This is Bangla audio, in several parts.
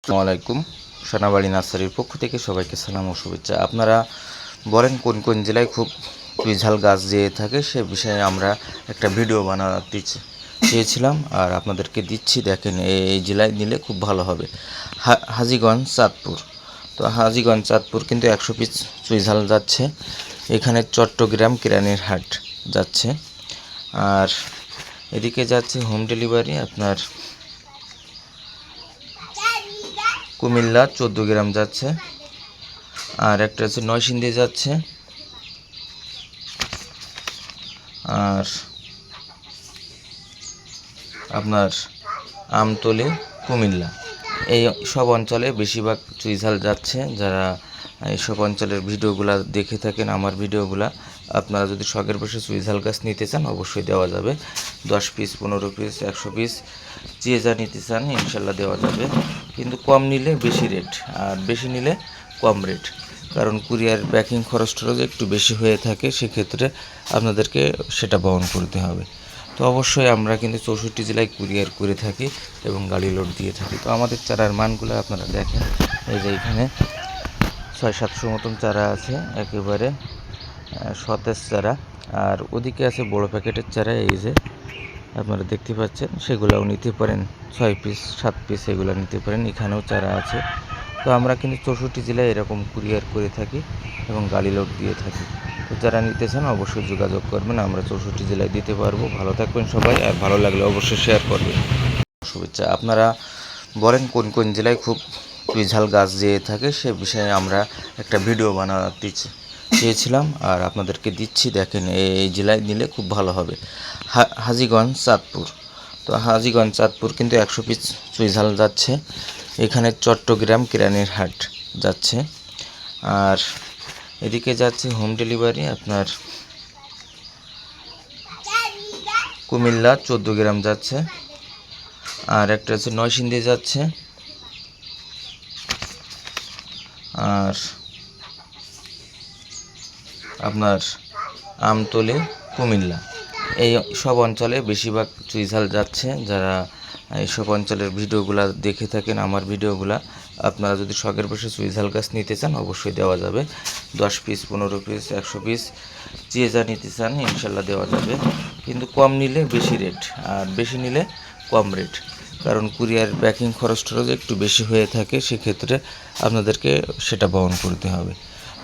আসসালামু আলাইকুম। সোনাবাড়ি নার্সারির পক্ষ থেকে সবাইকে সালাম ও শুভেচ্ছা। আপনারা বলেন কোন কোন জেলায় খুব চুইঝাল গাছ যেয়ে থাকে, সে বিষয়ে আমরা একটা ভিডিও বানাতে চেয়েছিলাম আর আপনাদেরকে দিচ্ছি। দেখেন, এই জেলায় নিলে খুব ভালো হবে। হাজীগঞ্জ, চাঁদপুর। তো হাজীগঞ্জ, চাঁদপুর কিন্তু 100 পিস চুইঝাল যাচ্ছে। এখানে চট্টগ্রাম কেরানীর হাট যাচ্ছে। আর এদিকে যাচ্ছে হোম ডেলিভারি আপনার কুমিল্লা 14 গ্রাম যাচ্ছে। আর একটা হচ্ছে নয়সিংদী যাচ্ছে। আর আপনার আমতলী, কুমিল্লা, এই সব অঞ্চলে বেশিরভাগ চুইঝাল যাচ্ছে। যারা এইসব অঞ্চলের ভিডিওগুলো দেখে থাকেন, আমার ভিডিওগুলো, আপনারা যদি শখের বসে চুইঝাল গাছ নিতে চান অবশ্যই দেওয়া যাবে। 10 পিস, 15 পিস, 100 পিস, যে যা নিতে চান ইনশাল্লাহ দেওয়া যাবে। কিন্তু কম নিলে বেশি রেট, আর বেশি নিলে কম রেট। কারণ কুরিয়ার প্যাকিং খরচটা একটু বেশি হয়ে থাকে, সেক্ষেত্রে আপনাদেরকে সেটা বহন করতে হবে। তো অবশ্যই আমরা কিন্তু 64 জেলায় কুরিয়ার করে থাকি এবং গাড়ি লোড দিয়ে থাকি। তো আমাদের চারার মানগুলো আপনারা দেখেন, এই যে এখানে 600-700 মতন চারা আছে, একেবারে সতেজ চারা। আর ওদিকে আছে বড় প্যাকেটের চারা, এই যে আপনারা দেখতে পাচ্ছেন, সেগুলোও নিতে পারেন। 6 পিস, 7 পিস এগুলো নিতে পারেন। এখানেও চারা আছে। তো আমরা কিন্তু 64 জেলায় এরকম কুরিয়ার করে থাকি এবং গাড়ি লোড দিয়ে থাকি। তো যারা নিতে চান অবশ্যই যোগাযোগ করবেন, আমরা 64 জেলায় দিতে পারবো। ভালো থাকবেন সবাই, আর ভালো লাগলে অবশ্যই শেয়ার করবেন। শুভেচ্ছা। আপনারা বলেন কোন কোন জেলায় খুব চুইঝাল গাছ যেয়ে থাকে, সে বিষয়ে আমরা একটা ভিডিও বানাতে চেয়েছিলাম আর আপনাদেরকে দিচ্ছি। দেখেন, এই জেলায় নিলে খুব ভালো হবে। হাজীগঞ্জ, চাঁদপুর। তো হাজীগঞ্জ, চাঁদপুর কিন্তু 100 পিস চুইঝাল যাচ্ছে। এখানে চট্টগ্রাম কেরানীর হাট যাচ্ছে। আর এদিকে যাচ্ছে হোম ডেলিভারি আপনার কুমিল্লা 14 গ্রাম যাচ্ছে। আর একটা হচ্ছে নয়সিংদী যাচ্ছে। আর আপনার আমতলী, কুমিল্লা, এই সব অঞ্চলে বেশিরভাগ চুইঝাল যাচ্ছে। যারা এইসব অঞ্চলের ভিডিওগুলো দেখে থাকেন, আমার ভিডিওগুলো, আপনারা যদি শখের বসে চুইঝাল গাছ নিতে চান অবশ্যই দেওয়া যাবে। 10 পিস, 15 পিস, 100 পিস, যে যা নিতে চান ইনশাল্লাহ দেওয়া যাবে। কিন্তু কম নিলে বেশি রেট, আর বেশি নিলে কম রেট। কারণ কুরিয়ার প্যাকিং খরচটা একটু বেশি হয়ে থাকে, সেক্ষেত্রে আপনাদেরকে সেটা বহন করতে হবে।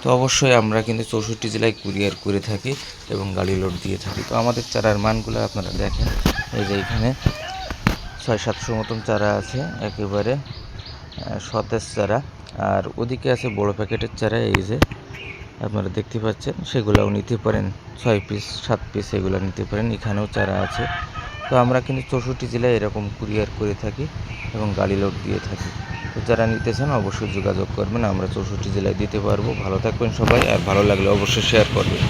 তো অবশ্যই আমরা কিন্তু 64 জেলায় কুরিয়ার করে থাকি এবং গাড়ি লোড দিয়ে থাকি। তো আমাদের চারার মানগুলো আপনারা দেখেন, এই যে এখানে 600-700 মতন চারা আছে, একেবারে সতেজ চারা। আর ওদিকে আছে বড় প্যাকেটের চারা, এই যে আপনারা দেখতে পাচ্ছেন, সেগুলোও নিতে পারেন। 6 পিস, 7 পিস এগুলো নিতে পারেন। এখানেও চারা আছে। তো আমরা কিন্তু 64 জেলায় এরকম কুরিয়ার করে থাকি এবং গাড়ি লোড দিয়ে থাকি। তো যারা নিতে চান অবশ্যই যোগাযোগ করবেন, আমরা 64 জেলায় দিতে পারবো। ভালো থাকবেন সবাই, আর ভালো লাগলে অবশ্যই শেয়ার করবেন।